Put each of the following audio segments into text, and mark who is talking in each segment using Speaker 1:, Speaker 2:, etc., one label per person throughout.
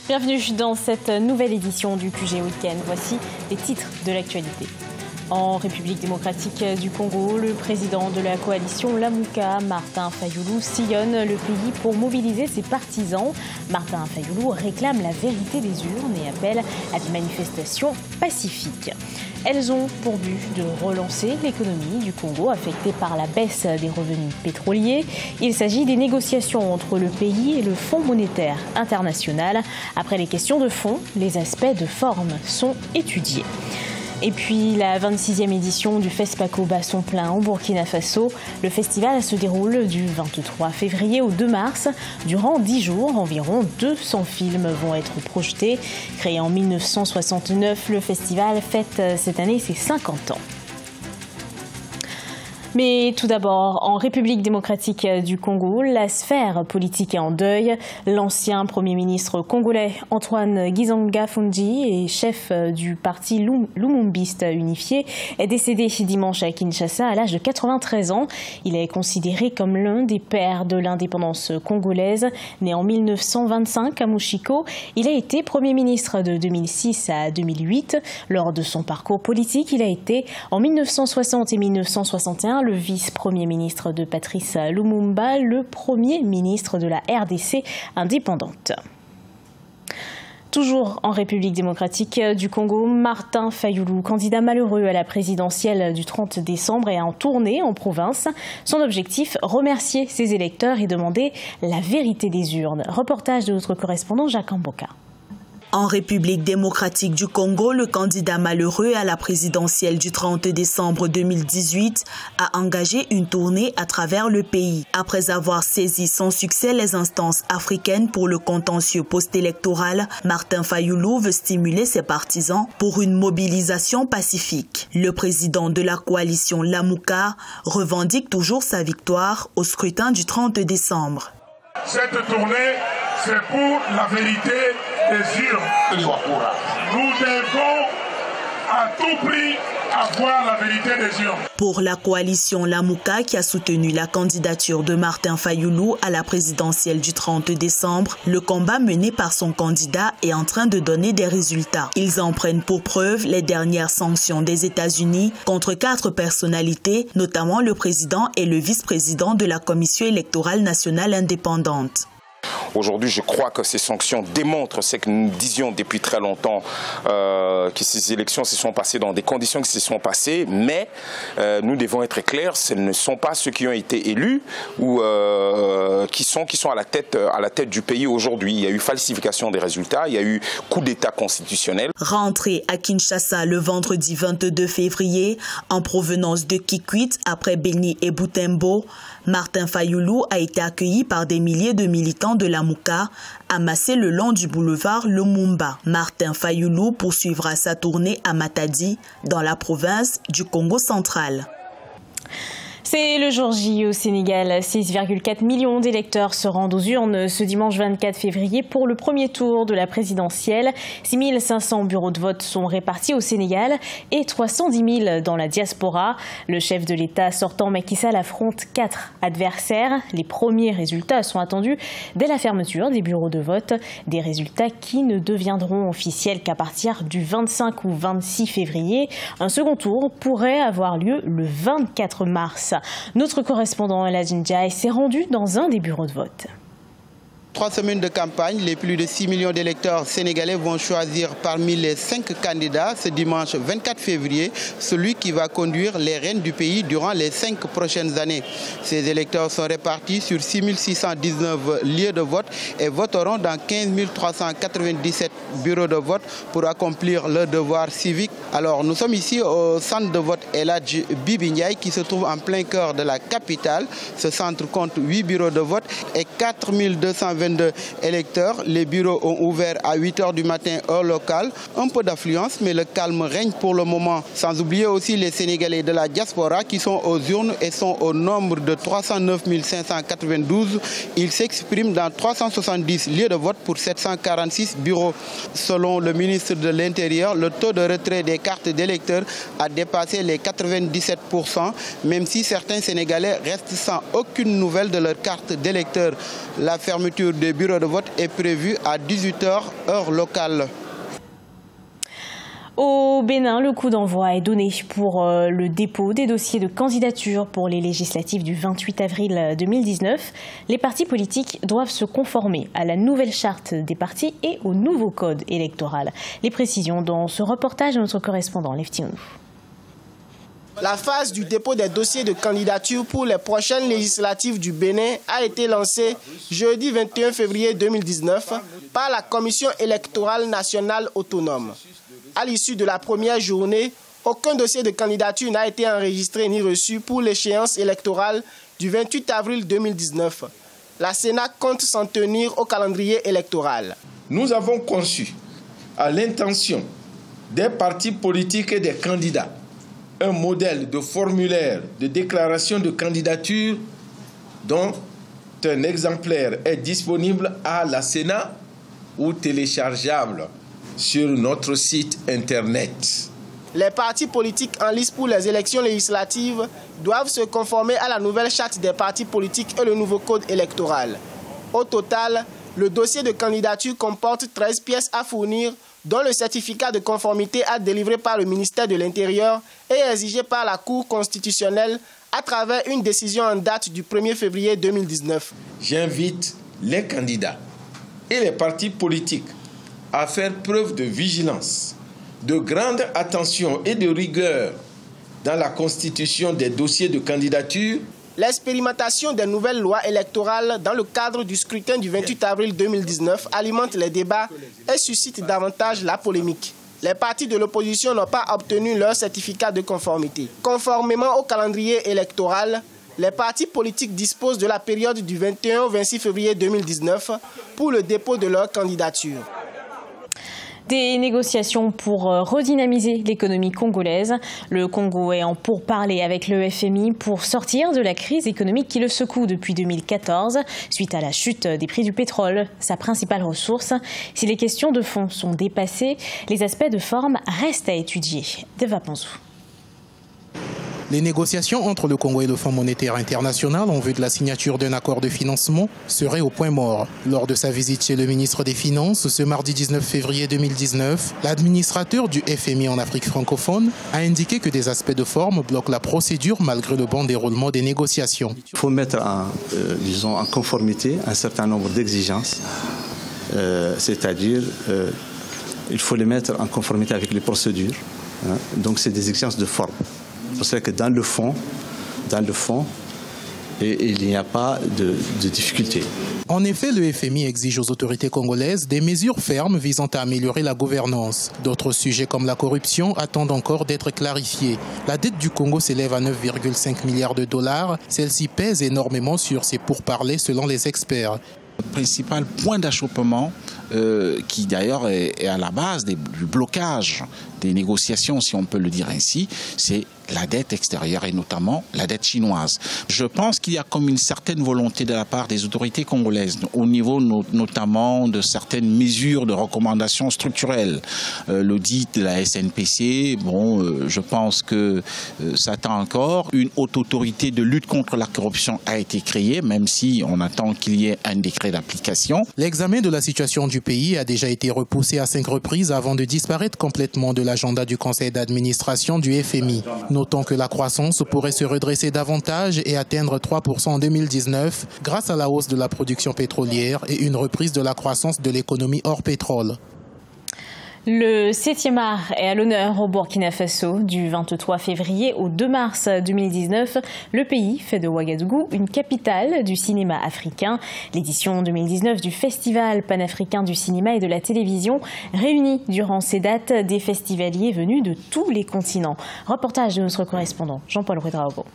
Speaker 1: Bienvenue dans cette nouvelle édition du QG Week-end. Voici les titres de l'actualité. En République démocratique du Congo, le président de la coalition Lamuka, Martin Fayulu, sillonne le pays pour mobiliser ses partisans. Martin Fayulu réclame la vérité des urnes et appelle à des manifestations pacifiques. Elles ont pour but de relancer l'économie du Congo affectée par la baisse des revenus pétroliers. Il s'agit des négociations entre le pays et le Fonds monétaire international. Après les questions de fond, les aspects de forme sont étudiés. Et puis la 26e édition du FESPACO bat son plein au Burkina Faso. Le festival se déroule du 23 février au 2 mars. Durant 10 jours, environ 200 films vont être projetés. Créé en 1969, le festival fête cette année ses 50 ans. Mais tout d'abord, en République démocratique du Congo, la sphère politique est en deuil. L'ancien Premier ministre congolais Antoine Gizanga Fundi et chef du parti Lumumbiste unifié est décédé dimanche à Kinshasa à l'âge de 93 ans. Il est considéré comme l'un des pères de l'indépendance congolaise. Né en 1925 à Mushiko, il a été Premier ministre de 2006 à 2008. Lors de son parcours politique, il a été en 1960 et 1961 le vice-premier ministre de Patrice Lumumba, le premier ministre de la RDC indépendante. Toujours en République démocratique du Congo, Martin Fayulu, candidat malheureux à la présidentielle du 30 décembre, est en tournée en province. Son objectif, remercier ses électeurs et demander la vérité des urnes. Reportage de notre correspondant Jacques Amboka.
Speaker 2: En République démocratique du Congo, le candidat malheureux à la présidentielle du 30 décembre 2018 a engagé une tournée à travers le pays. Après avoir saisi sans succès les instances africaines pour le contentieux post-électoral, Martin Fayulu veut stimuler ses partisans pour une mobilisation pacifique. Le président de la coalition Lamuka revendique toujours sa victoire au scrutin du 30 décembre.
Speaker 3: Cette tournée, c'est pour la vérité des urnes. Nous devons à tout prix avoir la vérité des urnes.
Speaker 2: Pour la coalition Lamuka qui a soutenu la candidature de Martin Fayulu à la présidentielle du 30 décembre, le combat mené par son candidat est en train de donner des résultats. Ils en prennent pour preuve les dernières sanctions des États-Unis contre 4 personnalités, notamment le président et le vice-président de la Commission électorale nationale indépendante.
Speaker 4: Aujourd'hui, je crois que ces sanctions démontrent ce que nous disions depuis très longtemps, que ces élections se sont passées dans des conditions qui se sont passées, mais nous devons être clairs, ce ne sont pas ceux qui ont été élus ou qui sont à la tête du pays aujourd'hui. Il y a eu falsification des résultats, il y a eu coup d'État constitutionnel.
Speaker 2: Rentré à Kinshasa le vendredi 22 février, en provenance de Kikwit après Beni et Butembo, Martin Fayulu a été accueilli par des milliers de militants de Lamuka amassés le long du boulevard Lumumba. Martin Fayulu poursuivra sa tournée à Matadi, dans la province du Congo central.
Speaker 1: C'est le jour J au Sénégal. 6,4 millions d'électeurs se rendent aux urnes ce dimanche 24 février pour le premier tour de la présidentielle. 6 500 bureaux de vote sont répartis au Sénégal et 310 000 dans la diaspora. Le chef de l'État sortant Macky Sall affronte 4 adversaires. Les premiers résultats sont attendus dès la fermeture des bureaux de vote. Des résultats qui ne deviendront officiels qu'à partir du 25 ou 26 février. Un second tour pourrait avoir lieu le 24 mars. Notre correspondant Eladjin Ndiaye s'est rendu dans un des bureaux de vote.
Speaker 5: 3 semaines de campagne, les plus de 6 millions d'électeurs sénégalais vont choisir parmi les 5 candidats ce dimanche 24 février, celui qui va conduire les rênes du pays durant les 5 prochaines années. Ces électeurs sont répartis sur 6 619 lieux de vote et voteront dans 15 397 bureaux de vote pour accomplir leur devoir civique. Alors nous sommes ici au centre de vote Eladji Bibi Ndiaye qui se trouve en plein cœur de la capitale. Ce centre compte 8 bureaux de vote et 4 222 électeurs. Les bureaux ont ouvert à 8 h du matin heure locale. Un peu d'affluence, mais le calme règne pour le moment. Sans oublier aussi les Sénégalais de la diaspora qui sont aux urnes et sont au nombre de 309 592. Ils s'expriment dans 370 lieux de vote pour 746 bureaux. Selon le ministre de l'Intérieur, le taux de retrait des cartes d'électeurs a dépassé les 97%, même si certains Sénégalais restent sans aucune nouvelle de leur carte d'électeur. La fermeture l'ouverture des bureaux de vote est prévue à 18 h, heure locale.
Speaker 1: Au Bénin, le coup d'envoi est donné pour le dépôt des dossiers de candidature pour les législatives du 28 avril 2019. Les partis politiques doivent se conformer à la nouvelle charte des partis et au nouveau code électoral. Les précisions dans ce reportage de notre correspondant Leftinou.
Speaker 6: La phase du dépôt des dossiers de candidature pour les prochaines législatives du Bénin a été lancée jeudi 21 février 2019 par la Commission électorale nationale autonome. À l'issue de la première journée, aucun dossier de candidature n'a été enregistré ni reçu pour l'échéance électorale du 28 avril 2019. La Sénat compte s'en tenir au calendrier électoral.
Speaker 7: Nous avons conçu, à l'intention des partis politiques et des candidats, un modèle de formulaire de déclaration de candidature dont un exemplaire est disponible à la Sénat ou téléchargeable sur notre site internet.
Speaker 6: Les partis politiques en lice pour les élections législatives doivent se conformer à la nouvelle charte des partis politiques et le nouveau code électoral. Au total, le dossier de candidature comporte 13 pièces à fournir, dont le certificat de conformité à délivrer par le ministère de l'Intérieur et exigé par la Cour constitutionnelle à travers une décision en date du 1er février 2019.
Speaker 7: J'invite les candidats et les partis politiques à faire preuve de vigilance, de grande attention et de rigueur dans la constitution des dossiers de candidature.
Speaker 6: L'expérimentation des nouvelles lois électorales dans le cadre du scrutin du 28 avril 2019 alimente les débats et suscite davantage la polémique. Les partis de l'opposition n'ont pas obtenu leur certificat de conformité. Conformément au calendrier électoral, les partis politiques disposent de la période du 21 au 26 février 2019 pour le dépôt de leur candidature.
Speaker 1: Des négociations pour redynamiser l'économie congolaise. Le Congo est en pourparlers avec le FMI pour sortir de la crise économique qui le secoue depuis 2014, suite à la chute des prix du pétrole, sa principale ressource. Si les questions de fond sont dépassées, les aspects de forme restent à étudier. Deva Panzou.
Speaker 8: Les négociations entre le Congo et le Fonds monétaire international en vue de la signature d'un accord de financement seraient au point mort. Lors de sa visite chez le ministre des Finances ce mardi 19 février 2019, l'administrateur du FMI en Afrique francophone a indiqué que des aspects de forme bloquent la procédure malgré le bon déroulement des négociations.
Speaker 9: Il faut mettre en conformité un certain nombre d'exigences, c'est-à-dire il faut les mettre en conformité avec les procédures. Donc c'est des exigences de forme. C'est vrai que dans le fond, il n'y a pas de difficulté.
Speaker 8: En effet, le FMI exige aux autorités congolaises des mesures fermes visant à améliorer la gouvernance. D'autres sujets comme la corruption attendent encore d'être clarifiés. La dette du Congo s'élève à 9,5 milliards de dollars. Celle-ci pèse énormément sur ses pourparlers selon les experts.
Speaker 10: Le principal point d'achoppement, qui d'ailleurs est à la base du blocage des négociations, si on peut le dire ainsi, c'est la dette extérieure et notamment la dette chinoise. Je pense qu'il y a comme une certaine volonté de la part des autorités congolaises, au niveau notamment de certaines mesures de recommandations structurelles. L'audit de la SNPC, je pense que ça attend encore. Une haute autorité de lutte contre la corruption a été créée, même si on attend qu'il y ait un décret d'application.
Speaker 8: L'examen de la situation du pays a déjà été repoussé à 5 reprises avant de disparaître complètement de l'agenda du conseil d'administration du FMI. Notons que la croissance pourrait se redresser davantage et atteindre 3% en 2019 grâce à la hausse de la production pétrolière et une reprise de la croissance de l'économie hors pétrole.
Speaker 1: Le 7e art est à l'honneur au Burkina Faso. Du 23 février au 2 mars 2019, le pays fait de Ouagadougou une capitale du cinéma africain. L'édition 2019 du Festival panafricain du cinéma et de la télévision réunit durant ces dates des festivaliers venus de tous les continents. Reportage de notre correspondant Jean-Paul Ouedraogo.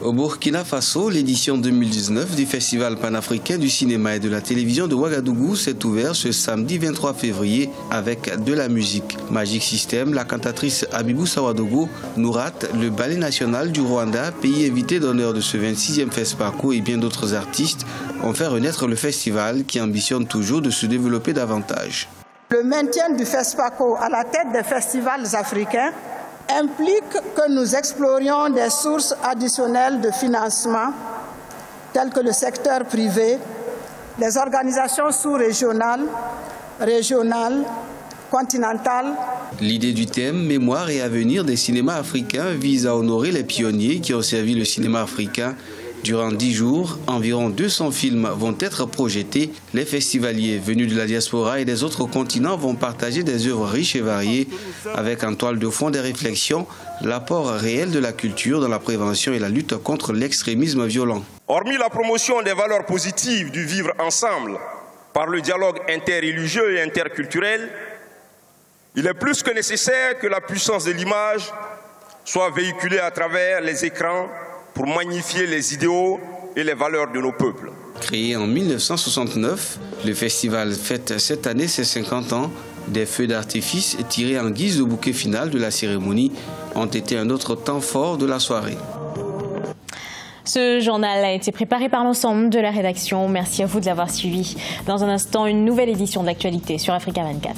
Speaker 11: Au Burkina Faso, l'édition 2019 du Festival panafricain du cinéma et de la télévision de Ouagadougou s'est ouverte ce samedi 23 février avec de la musique. Magic System, la cantatrice Abibou Sawadogo, Nourat, le ballet national du Rwanda, pays invité d'honneur de ce 26e FESPACO et bien d'autres artistes ont fait renaître le festival qui ambitionne toujours de se développer davantage.
Speaker 12: Le maintien du FESPACO à la tête des festivals africains implique que nous explorions des sources additionnelles de financement telles que le secteur privé, les organisations sous-régionales, régionales, continentales.
Speaker 11: L'idée du thème « Mémoire et avenir des cinémas africains » vise à honorer les pionniers qui ont servi le cinéma africain. Durant 10 jours, environ 200 films vont être projetés. Les festivaliers venus de la diaspora et des autres continents vont partager des œuvres riches et variées, avec en toile de fond des réflexions, l'apport réel de la culture dans la prévention et la lutte contre l'extrémisme violent.
Speaker 13: Hormis la promotion des valeurs positives du vivre ensemble par le dialogue interreligieux et interculturel, il est plus que nécessaire que la puissance de l'image soit véhiculée à travers les écrans pour magnifier les idéaux et les valeurs de nos peuples.
Speaker 11: Créé en 1969, le festival fête cette année ses 50 ans. Des feux d'artifice tirés en guise de bouquet final de la cérémonie ont été un autre temps fort de la soirée.
Speaker 1: Ce journal a été préparé par l'ensemble de la rédaction. Merci à vous de l'avoir suivi. Dans un instant, une nouvelle édition de l'actualité sur Africa 24.